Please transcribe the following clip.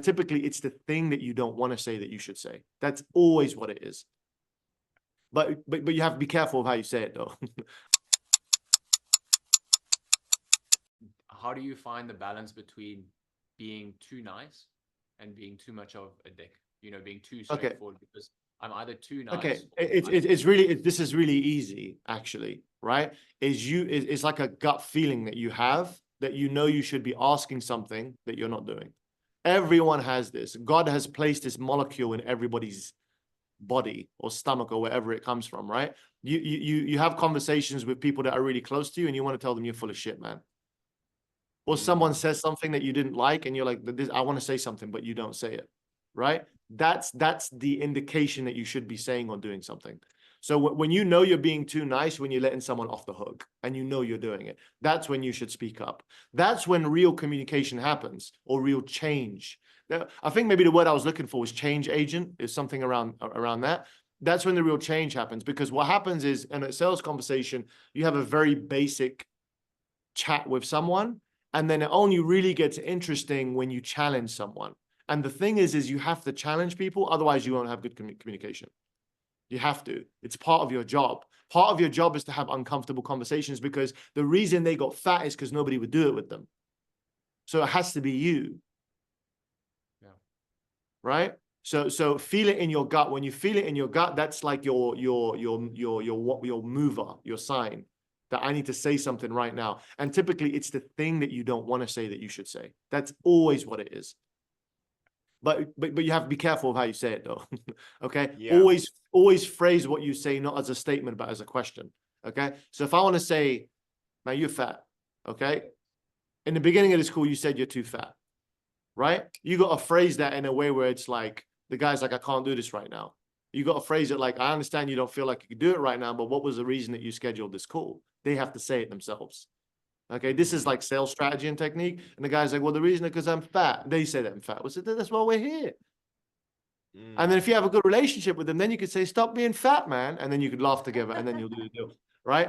typically it's the thing that you don't want to say that you should say. That's always what it is. But you have to be careful of how you say it, though. How do you find the balance between being too nice and being too much of a dick? You know, being too straightforward, because I'm either too nice. Okay, this is really easy, actually, right? It's like a gut feeling that you have, that you know you should be asking something that you're not doing. Everyone has this. God has placed this molecule in everybody's body or stomach or wherever it comes from, right? You have conversations with people that are really close to you, and you want to tell them you're full of shit, man. Or someone says something that you didn't like, and you're like, I want to say something, but you don't say it, right? That's the indication that you should be saying or doing something. So when you know you're being too nice, when you're letting someone off the hook and you know you're doing it, that's when you should speak up. That's when real communication happens, or real change. I think maybe the word I was looking for was change agent, is something around that. That's when the real change happens, because what happens is, in a sales conversation, you have a very basic chat with someone, and then it only really gets interesting when you challenge someone. And the thing is you have to challenge people, otherwise you won't have good communication. You have to. It's part of your job. Part of your job is to have uncomfortable conversations, because the reason they got fat is because nobody would do it with them. So it has to be you. Yeah. Right? So feel it in your gut. When you feel it in your gut, that's like your mover, your sign that I need to say something right now. And typically it's the thing that you don't want to say that you should say. That's always what it is. But you have to be careful of how you say it, though. Okay? Yeah. Always phrase what you say not as a statement, but as a question. Okay? So if I want to say, man, you're fat. Okay? In the beginning of this call, you said you're too fat. Right? You got to phrase that in a way where it's like, the guy's like, I can't do this right now. You got to phrase it like, I understand you don't feel like you can do it right now, but what was the reason that you scheduled this call? They have to say it themselves. Okay, this is like sales strategy and technique. And the guy's like, well, the reason is because I'm fat. They say that I'm fat. Well, so that's why we're here. And then if you have a good relationship with them, then you could say, stop being fat, man. And then you could laugh together, and then you'll do the deal. Right?